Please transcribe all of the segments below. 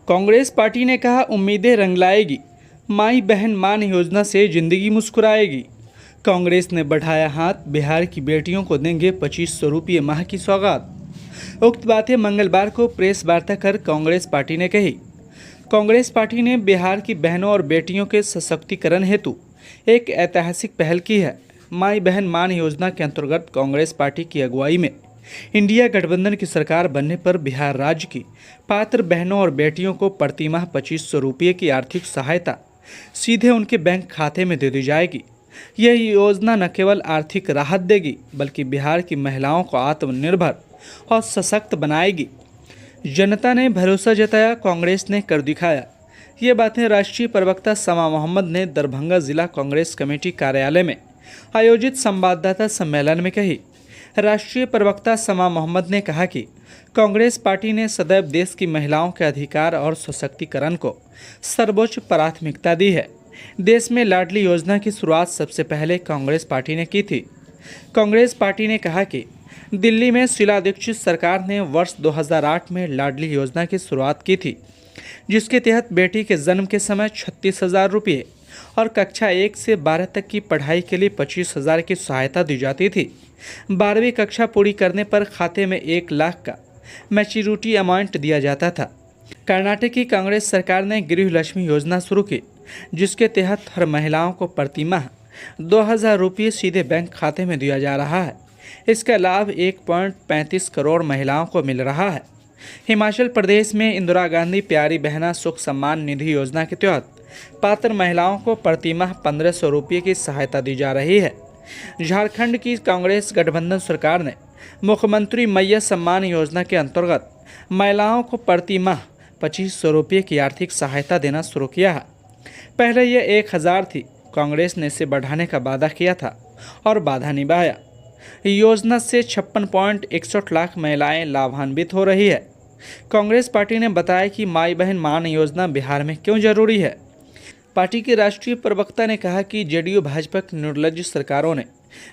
Congress party ने कहा उम्मीदें रंग लाएगी, माई बहन मान योजना से जिंदगी मुस्कुराएगी। कांग्रेस ने बढ़ाया हाथ, बिहार की बेटियों को देंगे 2500 रुपये माह की सौगात। उक्त बातें मंगलवार को प्रेस वार्ता कर कांग्रेस पार्टी ने कही। कांग्रेस पार्टी ने बिहार की बहनों और बेटियों के सशक्तिकरण हेतु एक ऐतिहासिक पहल की है। माई बहन मान योजना के अंतर्गत कांग्रेस पार्टी की अगुवाई में इंडिया गठबंधन की सरकार बनने पर बिहार राज्य की पात्र बहनों और बेटियों को प्रतिमाह 2500 रुपये की आर्थिक सहायता सीधे उनके बैंक खाते में दे दी जाएगी। यह योजना न केवल आर्थिक राहत देगी बल्कि बिहार की महिलाओं को आत्मनिर्भर और सशक्त बनाएगी। जनता ने भरोसा जताया, कांग्रेस ने कर दिखाया। ये बातें राष्ट्रीय प्रवक्ता समा मोहम्मद ने दरभंगा जिला कांग्रेस कमेटी कार्यालय में आयोजित संवाददाता सम्मेलन में कही। राष्ट्रीय प्रवक्ता समा मोहम्मद ने कहा कि कांग्रेस पार्टी ने सदैव देश की महिलाओं के अधिकार और सशक्तिकरण को सर्वोच्च प्राथमिकता दी है। देश में लाडली योजना की शुरुआत सबसे पहले कांग्रेस पार्टी ने की थी। कांग्रेस पार्टी ने कहा कि दिल्ली में शीला दीक्षित सरकार ने वर्ष 2008 में लाडली योजना की शुरुआत की थी, जिसके तहत बेटी के जन्म के समय 36,000 रुपये और कक्षा 1 से 12 तक की पढ़ाई के लिए 25,000 की सहायता दी जाती थी। 12वीं कक्षा पूरी करने पर खाते में 1 लाख का मैच्योरिटी अमाउंट दिया जाता था। कर्नाटक की कांग्रेस सरकार ने गृह लक्ष्मी योजना शुरू की, जिसके तहत हर महिलाओं को प्रतिमाह 2,000 रुपये सीधे बैंक खाते में दिया जा रहा है। इसका लाभ 1.35 करोड़ महिलाओं को मिल रहा है। हिमाचल प्रदेश में इंदिरा गांधी प्यारी बहना सुख सम्मान निधि योजना के तहत पात्र महिलाओं को प्रतिमाह 1500 रुपये की सहायता दी जा रही है। झारखंड की कांग्रेस गठबंधन सरकार ने मुख्यमंत्री मैया सम्मान योजना के अंतर्गत महिलाओं को प्रतिमाह 2500 रुपये की आर्थिक सहायता देना शुरू किया है। पहले यह 1000 थी। कांग्रेस ने इसे बढ़ाने का वादा किया था और वादा निभाया। योजना से 56.61 लाख महिलाएं लाभान्वित हो रही है। कांग्रेस पार्टी ने बताया कि माई बहन मान योजना बिहार में क्यों जरूरी है। पार्टी के राष्ट्रीय प्रवक्ता ने कहा कि जेडीयू भाजपा की निर्लज्ज सरकारों ने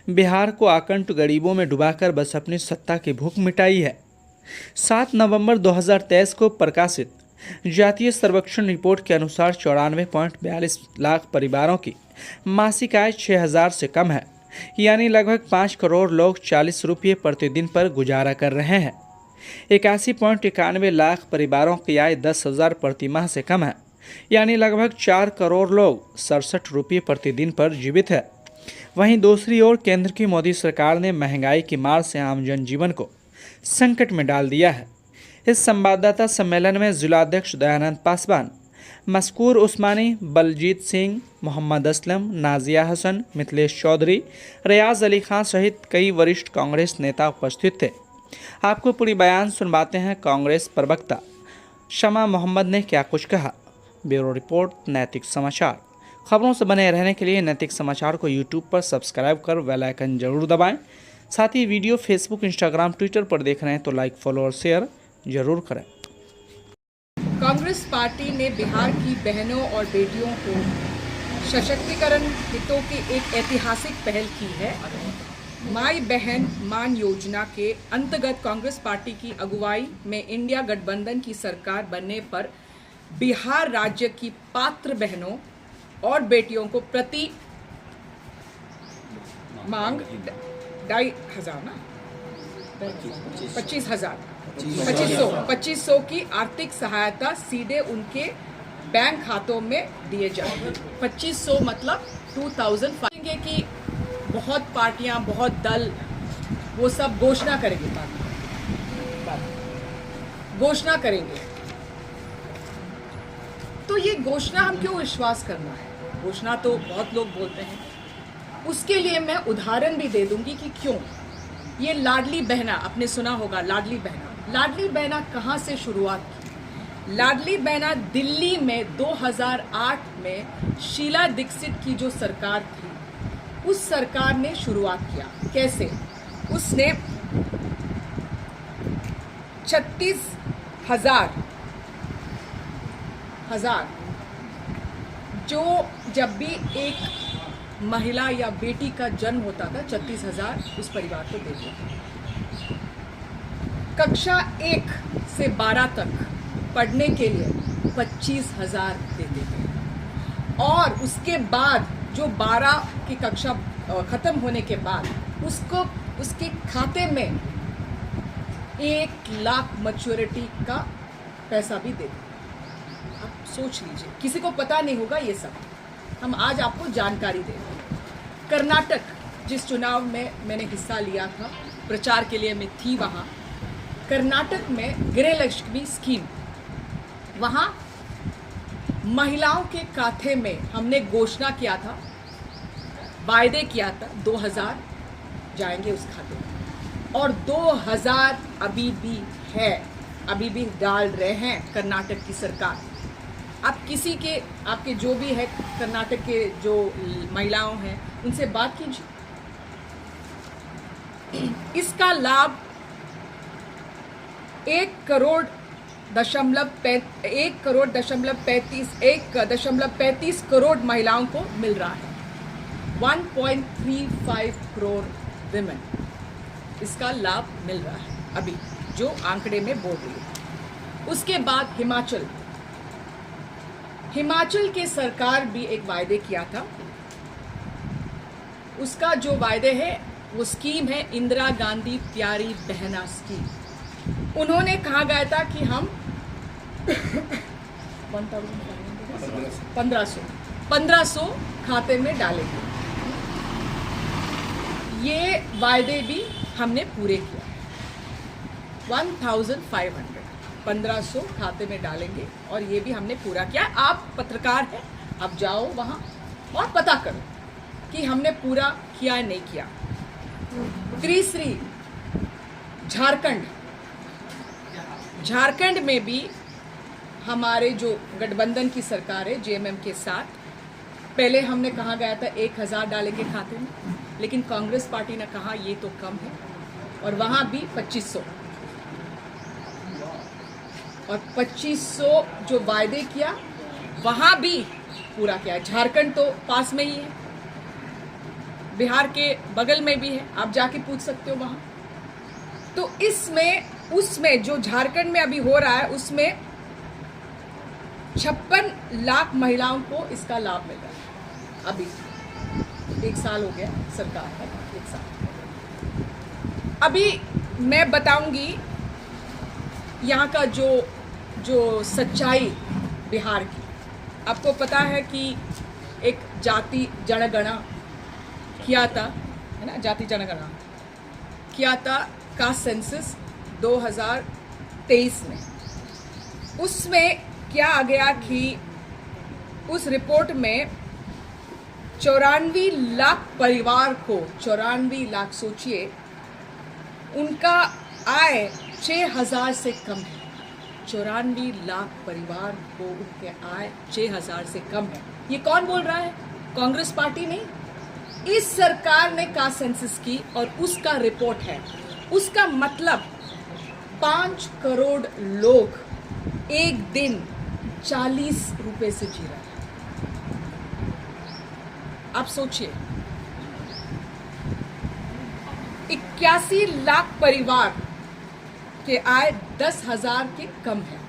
बिहार को आकंठ गरीबों में डुबाकर बस अपनी सत्ता की भूख मिटाई है। 7 नवंबर 2023 को प्रकाशित जातीय सर्वेक्षण रिपोर्ट के अनुसार 94.42 लाख परिवारों की मासिक आय 6,000 से कम है, यानी लगभग 5 करोड़ लोग 40 रुपये प्रतिदिन पर गुजारा कर रहे हैं। 81.91 लाख परिवारों की आय 10,000 प्रतिमाह से कम है, यानी लगभग 4 करोड़ लोग 67 रुपये प्रतिदिन पर जीवित है। वहीं दूसरी ओर केंद्र की मोदी सरकार ने महंगाई की मार से आम जनजीवन को संकट में डाल दिया है। इस संवाददाता सम्मेलन में जिलाध्यक्ष दयानंद पासवान, मस्कूर उस्मानी, बलजीत सिंह, मोहम्मद असलम, नाजिया हसन, मिथिलेश चौधरी, रियाज अली खान सहित कई वरिष्ठ कांग्रेस नेता उपस्थित थे। आपको पूरी बयान सुनवाते हैं कांग्रेस प्रवक्ता शमा मोहम्मद ने क्या कुछ कहा। ब्यूरो रिपोर्ट, नैतिक समाचार। खबरों से बने रहने के लिए नैतिक समाचार को यूट्यूब पर सब्सक्राइब कर बेल आइकन जरूर दबाएं। साथ ही वीडियो फेसबुक, इंस्टाग्राम, ट्विटर पर देख रहे हैं तो लाइक, फॉलो और शेयर जरूर करें। कांग्रेस पार्टी ने बिहार की बहनों और बेटियों को सशक्तिकरण हितों की एक ऐतिहासिक पहल की है। माई बहन मान योजना के अंतर्गत कांग्रेस पार्टी की अगुवाई में इंडिया गठबंधन की सरकार बनने पर बिहार राज्य की पात्र बहनों और बेटियों को प्रति मांग 2500 की आर्थिक सहायता सीधे उनके बैंक खातों में दिए जाएंगे। 2500 मतलब 2005 की बहुत पार्टियां, बहुत दल, वो सब घोषणा करेंगे। तो ये घोषणा हम क्यों विश्वास करना है? घोषणा तो बहुत लोग बोलते हैं। उसके लिए मैं उदाहरण भी दे दूंगी कि क्यों। ये लाडली बहना, आपने सुना होगा लाडली बहना कहाँ से शुरुआत की? लाडली बहना दिल्ली में 2008 में शीला दीक्षित की जो सरकार थी, उस सरकार ने शुरुआत किया। कैसे? उसने 36,000 जो जब भी एक महिला या बेटी का जन्म होता था, 36,000 उस परिवार को देते थे। कक्षा 1 से 12 तक पढ़ने के लिए 25,000 देते थे। और उसके बाद जो 12 की कक्षा ख़त्म होने के बाद उसको उसके खाते में 1 लाख मैच्योरिटी का पैसा भी देते। आप सोच लीजिए, किसी को पता नहीं होगा ये सब, हम आज आपको जानकारी दे रहे हैं। कर्नाटक, जिस चुनाव में मैंने हिस्सा लिया था, प्रचार के लिए मैं थी वहाँ, कर्नाटक में गृहलक्ष्मी स्कीम, वहाँ महिलाओं के खाते में हमने घोषणा किया था, वायदे किया था 2,000 जाएंगे उस खाते में, और 2,000 अभी भी है, अभी भी डाल रहे हैं कर्नाटक की सरकार। आप किसी के, आपके जो भी है कर्नाटक के जो महिलाओं हैं, उनसे बात कीजिए। इसका लाभ 1,35 करोड़ महिलाओं को मिल रहा है। 1.35 करोड़ विमेन इसका लाभ मिल रहा है अभी, जो आंकड़े में बोल रही है। उसके बाद हिमाचल के सरकार भी एक वायदे किया था। उसका जो वायदे है वो स्कीम है इंदिरा गांधी प्यारी बहना स्कीम। उन्होंने कहा गया था कि हम 1500 खाते में डालेंगे। ये वायदे भी हमने पूरे किया। 1500 खाते में डालेंगे, और ये भी हमने पूरा किया। आप पत्रकार हैं, आप जाओ वहाँ और पता करो कि हमने पूरा किया नहीं किया। तीसरी, झारखंड में भी हमारे जो गठबंधन की सरकार है जेएमएम के साथ, पहले हमने कहा गया था 1,000 डालेंगे खाते में, लेकिन कांग्रेस पार्टी ने कहा ये तो कम है, और वहाँ भी 2,500, और 2,500 जो वायदे किया वहाँ भी पूरा किया। झारखंड तो पास में ही है, बिहार के बगल में भी है, आप जाके पूछ सकते हो वहाँ। तो उसमें जो झारखंड में अभी हो रहा है, उसमें 56 लाख महिलाओं को इसका लाभ मिल रहा है। अभी 1 साल हो गया सरकार है, 1 साल। अभी मैं बताऊंगी यहाँ का जो सच्चाई बिहार की। आपको पता है कि एक जाति जनगणना किया था, है ना, जाति जनगणना किया था का सेंसस 2023 में। उसमें क्या आ गया कि उस रिपोर्ट में 94 लाख परिवार को, 94 लाख, सोचिए, उनका आय 6,000 से कम है। 94 लाख परिवार को उनके आय 6,000 से कम है। ये कौन बोल रहा है? कांग्रेस पार्टी नहीं, इस सरकार ने का सेंसस की और उसका रिपोर्ट है। उसका मतलब 5 करोड़ लोग एक दिन 40 रुपए से जी रहे हैं। आप सोचिए, 81 लाख परिवार के आय 10,000 के कम है,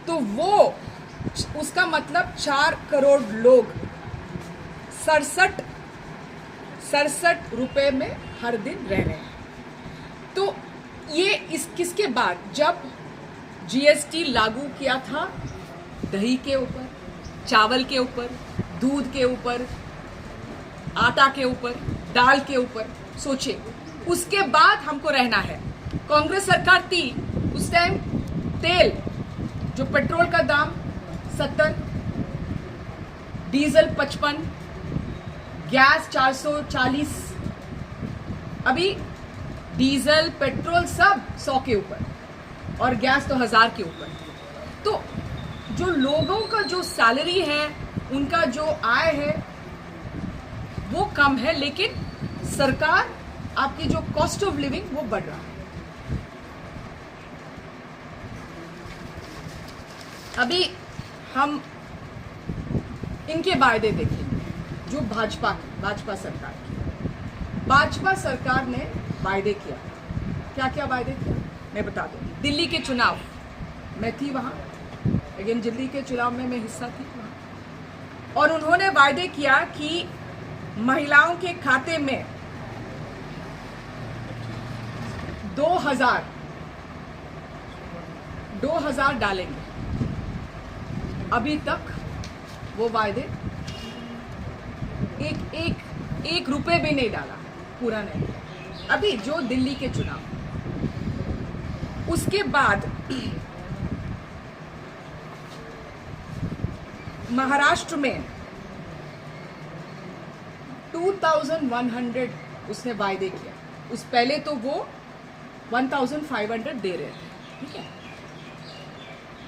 तो वो उसका मतलब 4 करोड़ लोग 67 रुपए में हर दिन रह रहे हैं। तो ये किसके बाद, जब जीएसटी लागू किया था दही के ऊपर, चावल के ऊपर, दूध के ऊपर, आटा के ऊपर, दाल के ऊपर, सोचिए, उसके बाद हमको रहना है। कांग्रेस सरकार थी उस टाइम, तेल जो पेट्रोल का दाम 70, डीजल 55, गैस 440, अभी डीजल पेट्रोल सब 100 के ऊपर, और गैस तो 1000 के ऊपर। तो जो लोगों का जो सैलरी है, उनका जो आय है वो कम है, लेकिन सरकार, आपकी जो कॉस्ट ऑफ लिविंग वो बढ़ रहा है। अभी हम इनके वायदे देखेंगे, जो भाजपा सरकार की। भाजपा सरकार ने वायदे किया, क्या क्या वायदे किया मैं बता दूं। दिल्ली के चुनाव, मैं थी वहाँ लेकिन दिल्ली के चुनाव में मैं हिस्सा थी वहाँ। और उन्होंने वायदे किया कि महिलाओं के खाते में 2000 डालेंगे। अभी तक वो वायदे एक रुपए भी नहीं डाला, पूरा नहीं। अभी जो दिल्ली के चुनाव, उसके बाद महाराष्ट्र में 2100 उसने वायदे किया। उस पहले तो वो 1500 दे रहे थे, ठीक है।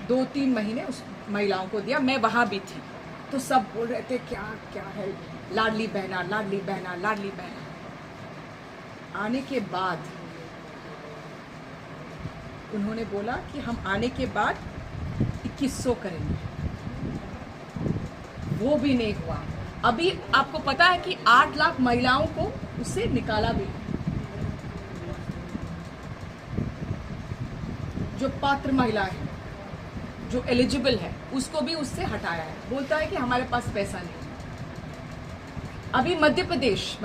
2-3 महीने उस महिलाओं को दिया। मैं वहां भी थी, तो सब बोल रहे थे क्या क्या है, लाडली बहना, लाडली बहना, लाडली बहना। आने के बाद उन्होंने बोला कि हम आने के बाद 2100 करेंगे। वो भी नहीं हुआ। अभी आपको पता है कि 8 लाख महिलाओं को उससे निकाला भी, जो पात्र महिला है, जो एलिजिबल है, उसको भी उससे हटाया है। बोलता है कि हमारे पास पैसा नहीं। अभी मध्य प्रदेश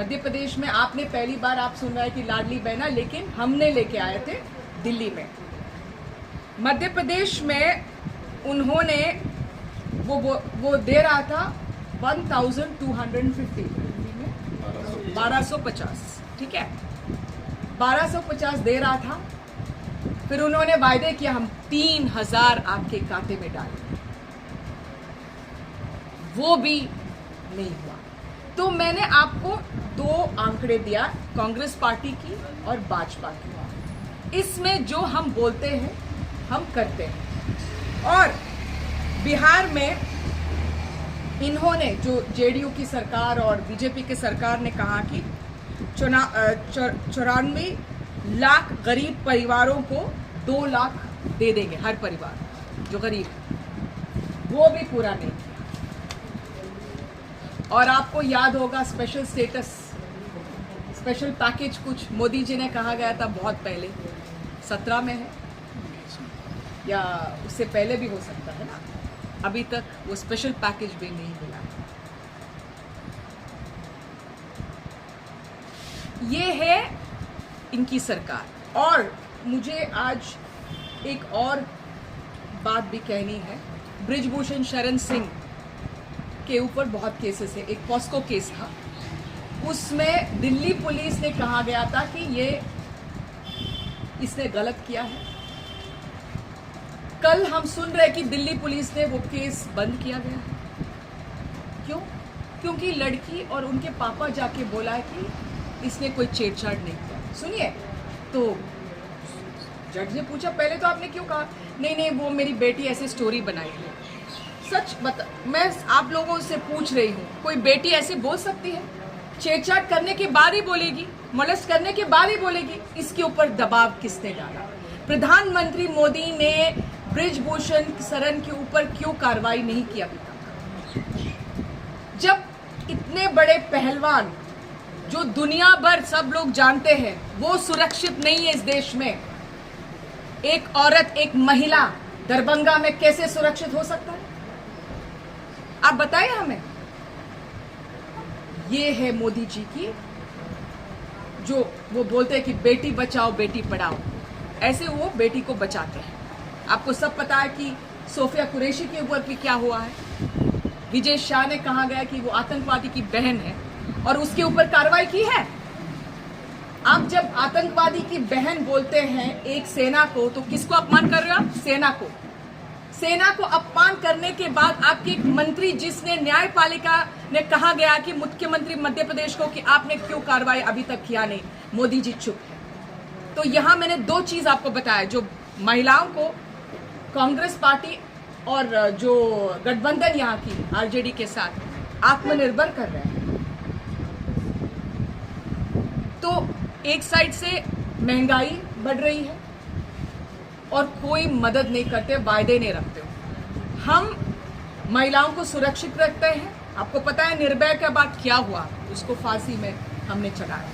में आपने पहली बार आप सुन रहे हैं कि लाडली बहना, लेकिन हमने लेके आए थे दिल्ली में। मध्य प्रदेश में उन्होंने वो दे रहा था 1250, 1250, ठीक है, 1250 दे रहा था। फिर उन्होंने वायदे किया हम 3000 आपके खाते में डालेंगे। वो भी नहीं हुआ। तो मैंने आपको 2 आंकड़े दिया, कांग्रेस पार्टी की और भाजपा की। इसमें जो हम बोलते हैं हम करते हैं। और बिहार में इन्होंने, जो जेडीयू की सरकार और बीजेपी की सरकार ने कहा कि 94 लाख गरीब परिवारों को 2 लाख दे देंगे, हर परिवार जो गरीब, वो भी पूरा नहीं किया। और आपको याद होगा स्पेशल स्टेटस, स्पेशल पैकेज कुछ मोदी जी ने कहा गया था बहुत पहले, 17 में है या उससे पहले भी हो सकता है ना। अभी तक वो स्पेशल पैकेज भी नहीं मिला। ये है इनकी सरकार। और मुझे आज एक और बात भी कहनी है। बृजभूषण शरण सिंह के ऊपर बहुत केसेस है। एक पॉस्को केस था, उसमें दिल्ली पुलिस ने कहा गया था कि ये इसने गलत किया है। कल हम सुन रहे कि दिल्ली पुलिस ने वो केस बंद किया गया है। क्यों? क्योंकि लड़की और उनके पापा जाके बोला है कि इसने कोई छेड़छाड़ नहीं किया। सुनिए, तो जज ने पूछा पहले तो आपने क्यों कहा नहीं वो मेरी बेटी ऐसी स्टोरी बनाई है। सच बता, मैं आप लोगों से पूछ रही हूँ, कोई बेटी ऐसे बोल सकती है? छेड़छाड़ करने के बाद ही बोलेगी, मोलेस्ट करने के बाद ही बोलेगी। इसके ऊपर दबाव किसने डाला? प्रधानमंत्री मोदी ने बृजभूषण शरण के ऊपर क्यों कार्रवाई नहीं की अभी तक? जब इतने बड़े पहलवान, जो दुनिया भर सब लोग जानते हैं, वो सुरक्षित नहीं है इस देश में। एक औरत, एक महिला दरभंगा में कैसे सुरक्षित हो सकता है? आप बताइए हमें। ये है मोदी जी की, जो वो बोलते हैं कि बेटी बचाओ बेटी पढ़ाओ, ऐसे वो बेटी को बचाते हैं। आपको सब पता है कि सोफिया कुरैशी के ऊपर भी क्या हुआ है। विजय शाह ने कहा गया कि वो आतंकवादी की बहन है और उसके ऊपर कार्रवाई की है। आप जब आतंकवादी की बहन बोलते हैं एक सेना को, तो किसको अपमान कर रहे हो आप? सेना को। सेना को अपमान करने के बाद आपके एक मंत्री, जिसने न्यायपालिका ने कहा गया कि मुख्यमंत्री मध्य प्रदेश को कि आपने क्यों कार्रवाई अभी तक किया नहीं, मोदी जी चुप है। तो यहां मैंने 2 चीज आपको बताया, जो महिलाओं को कांग्रेस पार्टी और जो गठबंधन यहाँ की आरजेडी के साथ आत्मनिर्भर कर रहे हैं। तो एक साइड से महंगाई बढ़ रही है और कोई मदद नहीं करते, वायदे नहीं रखते हो। हम महिलाओं को सुरक्षित रखते हैं। आपको पता है निर्भया के बाद क्या हुआ, उसको फांसी में हमने चढ़ाया।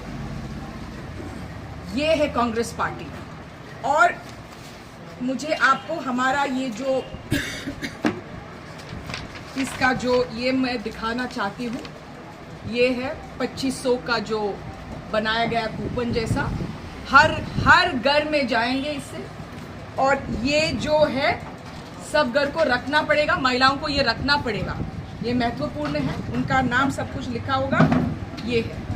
ये है कांग्रेस पार्टी। और मुझे आपको हमारा ये जो इसका जो ये मैं दिखाना चाहती हूँ, ये है 2500 का जो बनाया गया कूपन जैसा, हर घर में जाएंगे इससे। और ये जो है सब घर को रखना पड़ेगा, महिलाओं को ये रखना पड़ेगा, ये महत्वपूर्ण है। उनका नाम सब कुछ लिखा होगा, ये है।